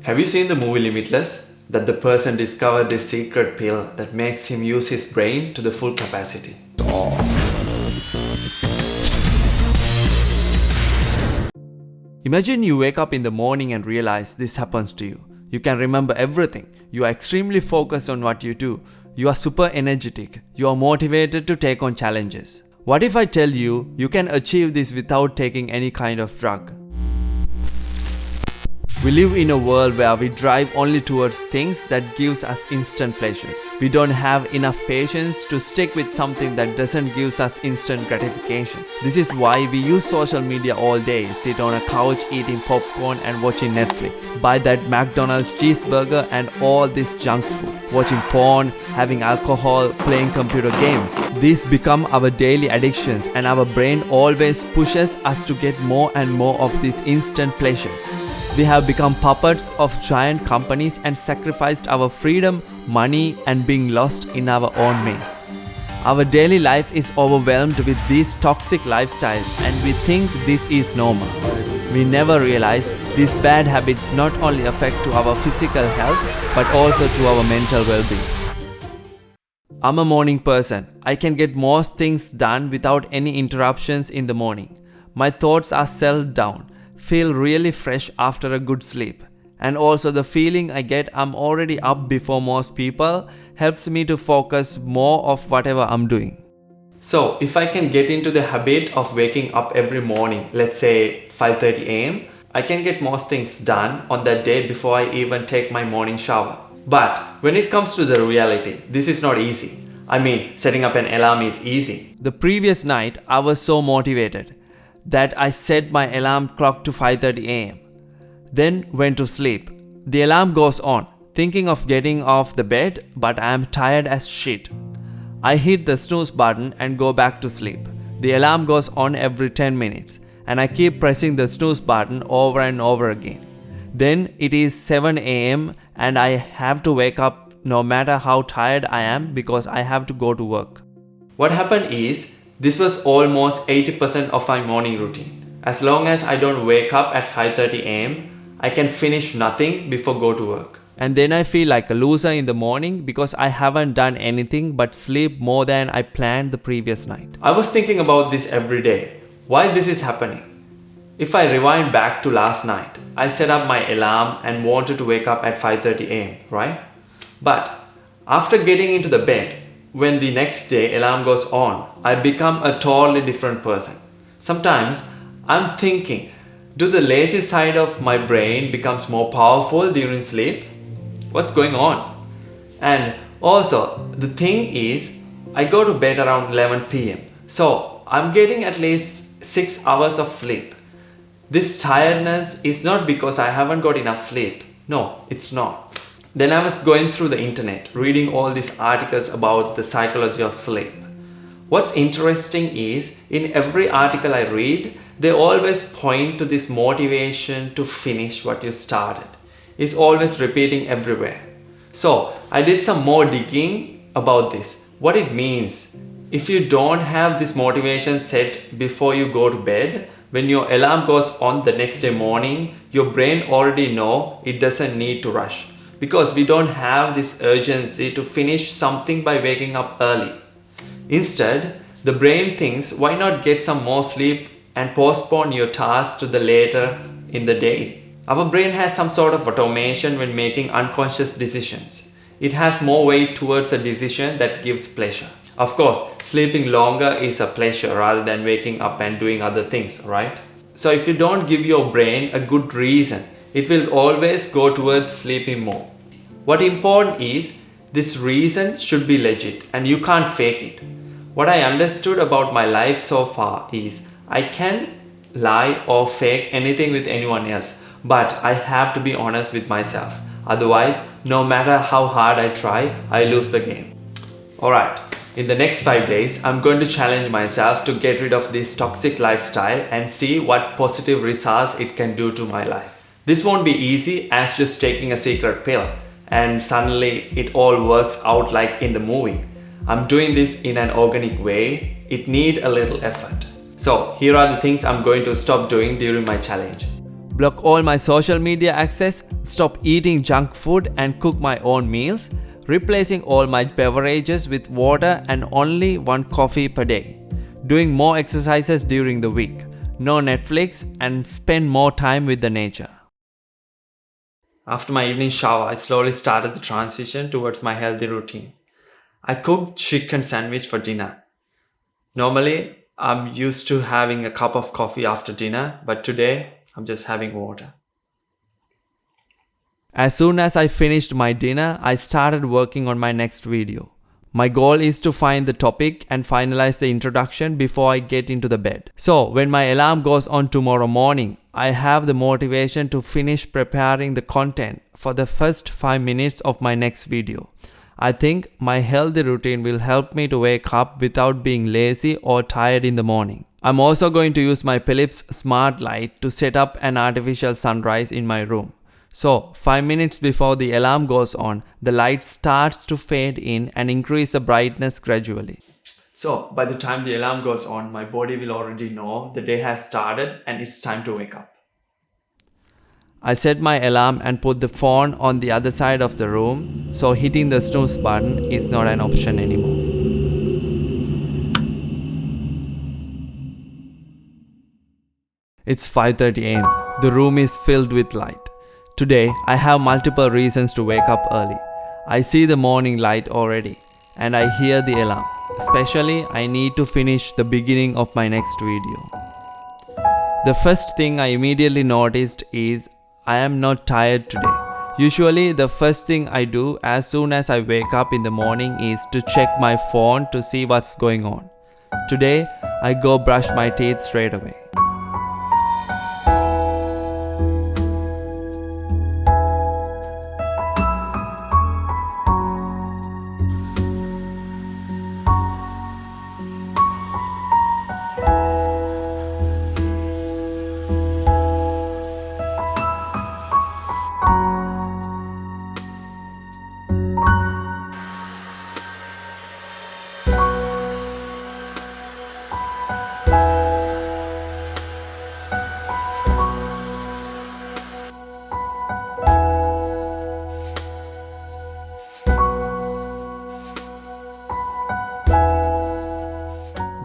Have you seen the movie Limitless? That the person discovered this secret pill that makes him use his brain to the full capacity. Imagine you wake up in the morning and realize this happens to you. You can remember everything. You are extremely focused on what you do. You are super energetic. You are motivated to take on challenges. What if I tell you you can achieve this without taking any kind of drug? We live in a world where we drive only towards things that gives us instant pleasures. We don't have enough patience to stick with something that doesn't give us instant gratification. This is why we use social media all day, sit on a couch eating popcorn and watching Netflix, buy that McDonald's cheeseburger and all this junk food, watching porn, having alcohol, playing computer games. These become our daily addictions and our brain always pushes us to get more and more of these instant pleasures. We have become puppets of giant companies and sacrificed our freedom, money, and being lost in our own maze. Our daily life is overwhelmed with these toxic lifestyles and we think this is normal. We never realize these bad habits not only affect to our physical health but also to our mental well-being. I'm a morning person. I can get most things done without any interruptions in the morning. My thoughts are settled down. Feel really fresh after a good sleep. And also the feeling I get I'm already up before most people helps me to focus more of whatever I'm doing. So if I can get into the habit of waking up every morning, let's say 5:30 am, I can get most things done on that day before I even take my morning shower. But when it comes to the reality, this is not easy. I mean, setting up an alarm is easy. The previous night I was so motivated that I set my alarm clock to 5:30 am. Then went to sleep. The alarm goes on, thinking of getting off the bed, but I am tired as shit. I hit the snooze button and go back to sleep. The alarm goes on every 10 minutes and I keep pressing the snooze button over and over again. Then it is 7 am and I have to wake up no matter how tired I am because I have to go to work. What happened is, this was almost 80% of my morning routine. As long as I don't wake up at 5:30 am, I can finish nothing before go to work. And then I feel like a loser in the morning because I haven't done anything but sleep more than I planned the previous night. I was thinking about this every day. Why this is happening? If I rewind back to last night, I set up my alarm and wanted to wake up at 5:30 am, right? But after getting into the bed, when the next day alarm goes on, I become a totally different person. Sometimes I'm thinking, do the lazy side of my brain becomes more powerful during sleep? What's going on? And also, the thing is, I go to bed around 11 pm. So I'm getting at least 6 hours of sleep. This tiredness is not because I haven't got enough sleep. No, it's not. Then I was going through the internet, reading all these articles about the psychology of sleep. What's interesting is, in every article I read, they always point to this motivation to finish what you started. It's always repeating everywhere. So I did some more digging about this. What it means, if you don't have this motivation set before you go to bed, when your alarm goes on the next day morning, your brain already know it doesn't need to rush. Because we don't have this urgency to finish something by waking up early. Instead, the brain thinks, why not get some more sleep and postpone your task to the later in the day? Our brain has some sort of automation when making unconscious decisions. It has more weight towards a decision that gives pleasure. Of course, sleeping longer is a pleasure rather than waking up and doing other things, right? So if you don't give your brain a good reason, it will always go towards sleeping more. What important is, this reason should be legit and you can't fake it. What I understood about my life so far is, I can lie or fake anything with anyone else, but I have to be honest with myself. Otherwise, no matter how hard I try, I lose the game. Alright, in the next 5 days, I'm going to challenge myself to get rid of this toxic lifestyle and see what positive results it can do to my life. This won't be easy as just taking a secret pill and suddenly it all works out like in the movie. I'm doing this in an organic way. It needs a little effort. So here are the things I'm going to stop doing during my challenge. block all my social media access, stop eating junk food and cook my own meals, replacing all my beverages with water and only one coffee per day, doing more exercises during the week, no Netflix, and spend more time with the nature. After my evening shower, I slowly started the transition towards my healthy routine. I cooked chicken sandwich for dinner. Normally, I'm used to having a cup of coffee after dinner, but today I'm just having water. As soon as I finished my dinner, I started working on my next video. My goal is to find the topic and finalize the introduction before I get into the bed. So when my alarm goes on tomorrow morning, I have the motivation to finish preparing the content for the first 5 minutes of my next video. I think my healthy routine will help me to wake up without being lazy or tired in the morning. I'm also going to use my Philips Smart Light to set up an artificial sunrise in my room. So 5 minutes before the alarm goes on, the light starts to fade in and increase the brightness gradually. So by the time the alarm goes on, my body will already know the day has started and it's time to wake up. I set my alarm and put the phone on the other side of the room, so hitting the snooze button is not an option anymore. It's 5:30 am. The room is filled with light. Today, I have multiple reasons to wake up early. I see the morning light already, and I hear the alarm. Especially, I need to finish the beginning of my next video. The first thing I immediately noticed is I am not tired today. Usually, the first thing I do as soon as I wake up in the morning is to check my phone to see what's going on. Today, I go brush my teeth straight away.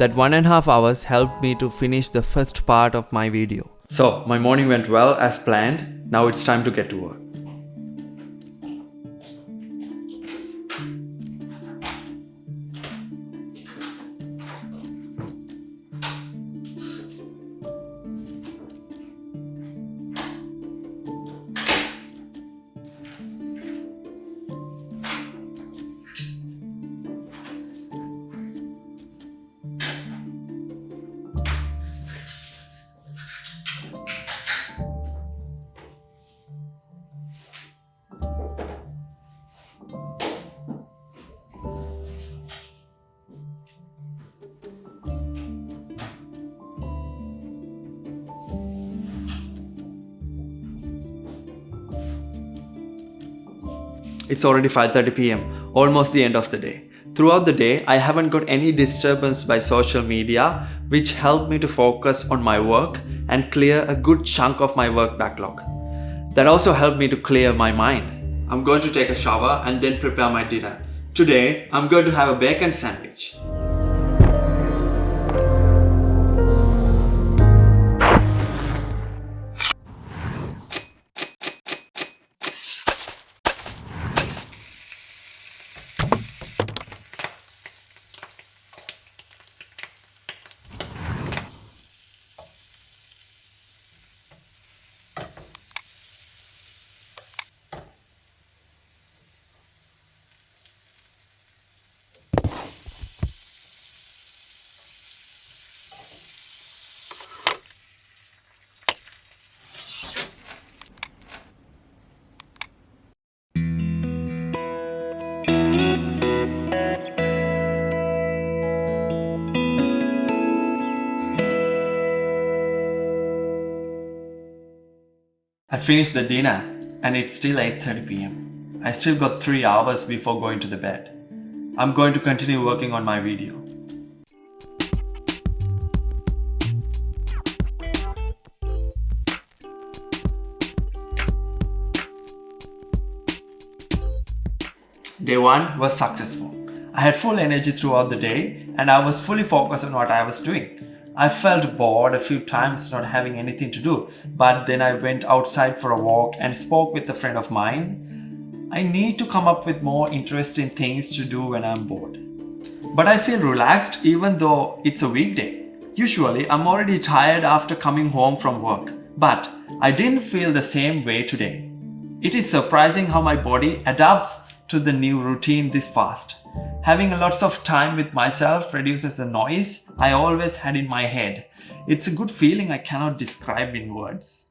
That 1.5 hours helped me to finish the first part of my video. So my morning went well as planned. Now it's time to get to work. It's already 5:30 p.m., almost the end of the day. Throughout the day, I haven't got any disturbance by social media, which helped me to focus on my work and clear a good chunk of my work backlog. That also helped me to clear my mind. I'm going to take a shower and then prepare my dinner. Today, I'm going to have a bacon sandwich. I finished the dinner and it's still 8:30 p.m. I still got 3 hours before going to the bed. I'm going to continue working on my video. Day 1 was successful. I had full energy throughout the day and I was fully focused on what I was doing. I felt bored a few times not having anything to do, but then I went outside for a walk and spoke with a friend of mine. I need to come up with more interesting things to do when I'm bored. But I feel relaxed even though it's a weekday. Usually, I'm already tired after coming home from work, but I didn't feel the same way today. It is surprising how my body adapts to the new routine this fast. Having lots of time with myself reduces the noise I always had in my head. It's a good feeling I cannot describe in words.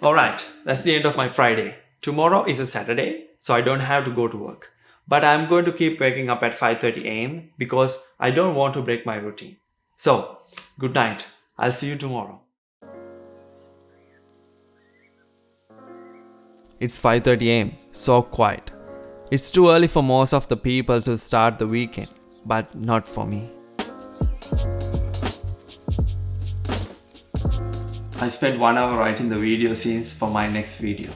Alright, that's the end of my Friday. Tomorrow is a Saturday, so I don't have to go to work. But I'm going to keep waking up at 5:30 am because I don't want to break my routine. So, good night. I'll see you tomorrow. It's 5:30 am, so quiet. It's too early for most of the people to start the weekend, but not for me. I spent 1 hour writing the video scenes for my next video.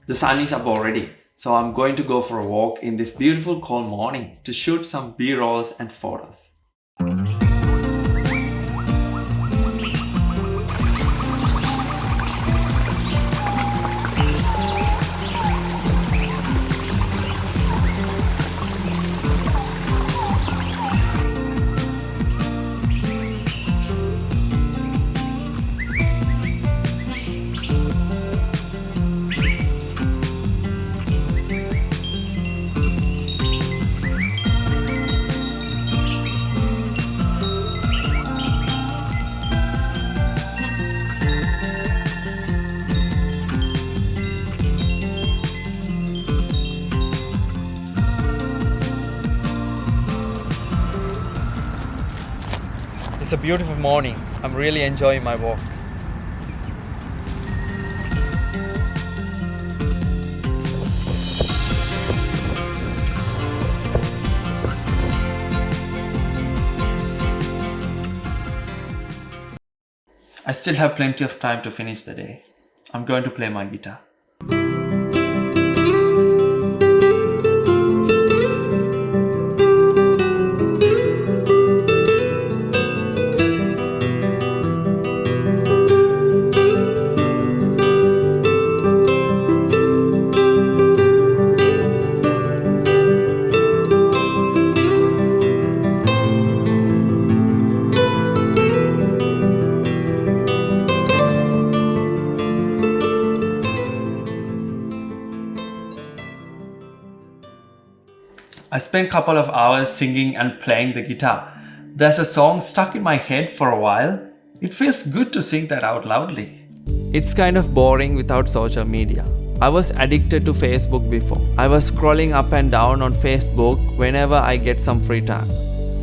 The sun is up already, so I'm going to go for a walk in this beautiful cold morning to shoot some B-rolls and photos. It's a beautiful morning. I'm really enjoying my walk. I still have plenty of time to finish the day. I'm going to play my guitar. I spent a couple of hours singing and playing the guitar. There's a song stuck in my head for a while. It feels good to sing that out loudly. It's kind of boring without social media. I was addicted to Facebook before. I was scrolling up and down on Facebook whenever I get some free time.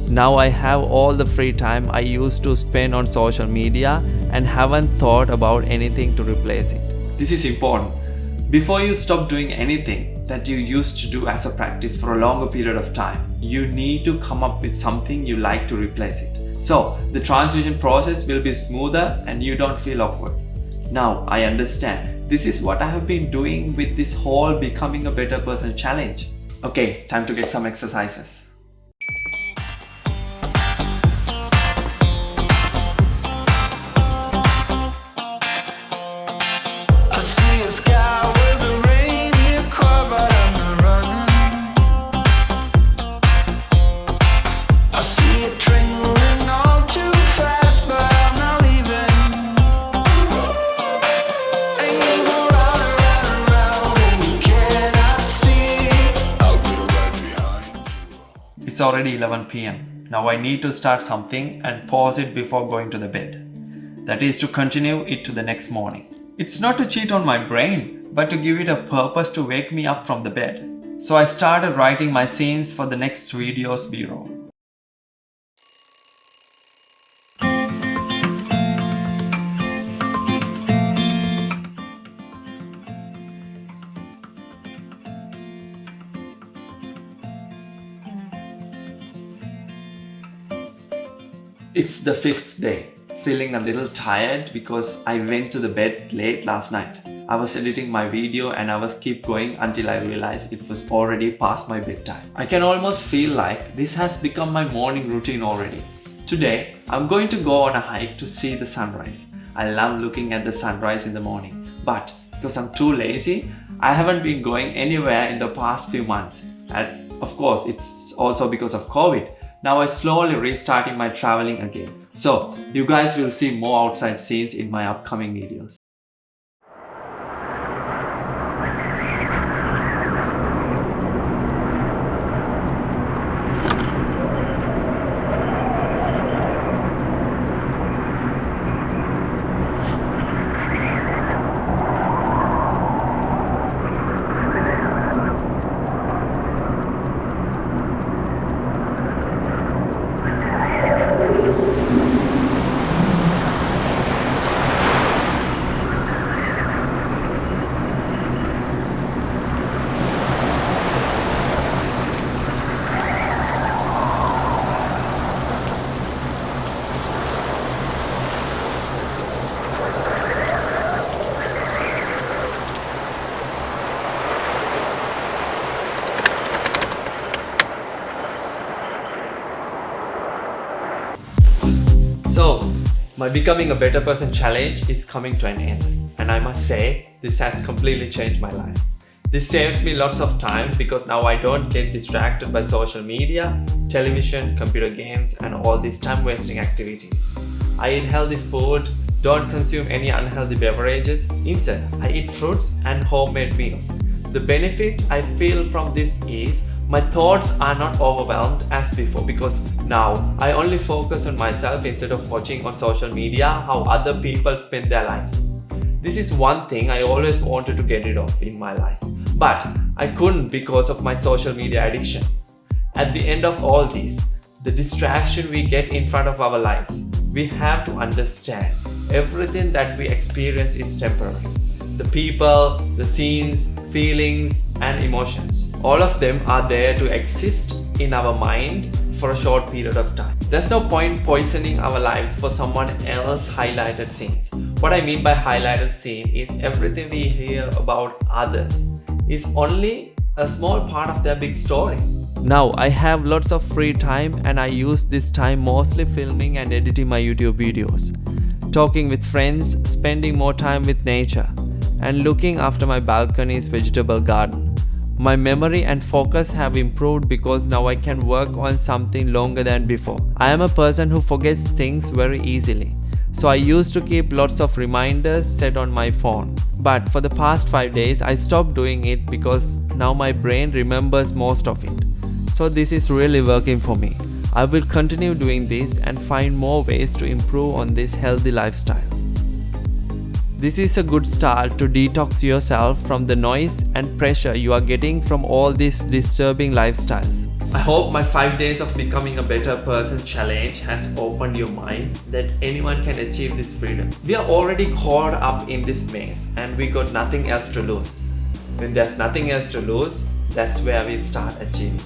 Now I have all the free time I used to spend on social media and haven't thought about anything to replace it. This is important. Before you stop doing anything that you used to do as a practice for a longer period of time, you need to come up with something you like to replace it. So the transition process will be smoother and you don't feel awkward. Now I understand. This is what I have been doing with this whole Becoming a Better Person challenge. Okay, time to get some exercises. It's already 11 p.m. Now I need to start something and pause it before going to the bed. That is to continue it to the next morning. It's not to cheat on my brain, but to give it a purpose to wake me up from the bed. So I started writing my scenes for the next video's B-roll. It's the 5th day, feeling a little tired because I went to the bed late last night. I was editing my video and I was keep going until I realized it was already past my bedtime. I can almost feel like this has become my morning routine already. Today, I'm going to go on a hike to see the sunrise. I love looking at the sunrise in the morning, but because I'm too lazy, I haven't been going anywhere in the past few months. And of course, it's also because of COVID. Now I'm slowly restarting my traveling again. So, you guys will see more outside scenes in my upcoming videos. So, my Becoming a Better Person challenge is coming to an end, and I must say, this has completely changed my life. This saves me lots of time because now I don't get distracted by social media, television, computer games, and all these time-wasting activities. I eat healthy food, don't consume any unhealthy beverages. Instead, I eat fruits and homemade meals. The benefit I feel from this is my thoughts are not overwhelmed as before because now I only focus on myself instead of watching on social media how other people spend their lives. This is one thing I always wanted to get rid of in my life, but I couldn't because of my social media addiction. At the end of all this, the distraction we get in front of our lives, we have to understand everything that we experience is temporary. The people, the scenes, feelings, and emotions. All of them are there to exist in our mind for a short period of time. There's no point poisoning our lives for someone else's highlighted scenes. What I mean by highlighted scene is everything we hear about others is only a small part of their big story. Now I have lots of free time and I use this time mostly filming and editing my YouTube videos, talking with friends, spending more time with nature, and looking after my balcony's vegetable garden. My memory and focus have improved because now I can work on something longer than before. I am a person who forgets things very easily, so I used to keep lots of reminders set on my phone. But for the past 5 days, I stopped doing it because now my brain remembers most of it. So this is really working for me. I will continue doing this and find more ways to improve on this healthy lifestyle. This is a good start to detox yourself from the noise and pressure you are getting from all these disturbing lifestyles. I hope my 5 days of Becoming a Better Person challenge has opened your mind that anyone can achieve this freedom. We are already caught up in this maze and we got nothing else to lose. When there's nothing else to lose, that's where we start achieving.